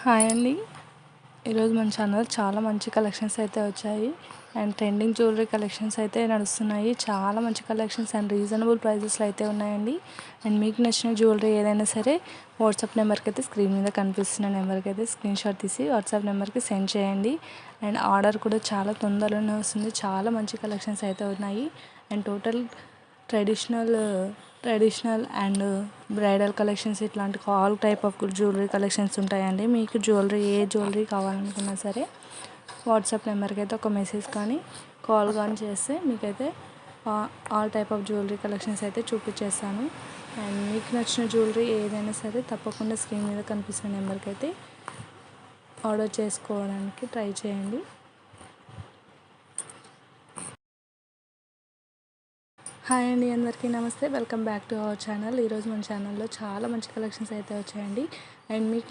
Hi అండి. ఈరోజు మన ఛానల్ చాలా మంచి కలెక్షన్స్ అయితే వచ్చాయి అండ్ ట్రెండింగ్ జ్యువెలరీ కలెక్షన్స్ అయితే నడుస్తున్నాయి. చాలా మంచి కలెక్షన్స్ అండ్ రీజనబుల్ ప్రైజెస్లో అయితే ఉన్నాయండి. అండ్ మీకు నచ్చిన జ్యువెలరీ ఏదైనా సరే వాట్సాప్ నెంబర్కి అయితే స్క్రీన్ మీద కనిపిస్తున్న నెంబర్కి అయితే స్క్రీన్ షాట్ తీసి వాట్సాప్ నెంబర్కి సెండ్ చేయండి. అండ్ ఆర్డర్ కూడా చాలా తొందరలోనే వస్తుంది. చాలా మంచి కలెక్షన్స్ అయితే ఉన్నాయి. And traditional and bridal collections ఇట్లాంటి all type of jewellery collections ఉంటాయండి. మీకు ఏ జ్యువెలరీ కావాలనుకున్నా సరే వాట్సాప్ నెంబర్కి అయితే ఒక మెసేజ్ కానీ కాల్ కానీ చేస్తే మీకైతే all type of jewellery collections అయితే చూపించేస్తాను. అండ్ మీకు నచ్చిన జ్యువెలరీ ఏదైనా సరే తప్పకుండా స్క్రీన్ మీద కనిపిస్తున్న నెంబర్కి అయితే ఆర్డర్ చేసుకోవడానికి ట్రై చేయండి. హాయ్ అండి, అందరికీ నమస్తే. Welcome back to our channel. ఈరోజు మన ఛానల్లో చాలా మంచి కలెక్షన్స్ అయితే వచ్చాయండి. అండ్ మీకు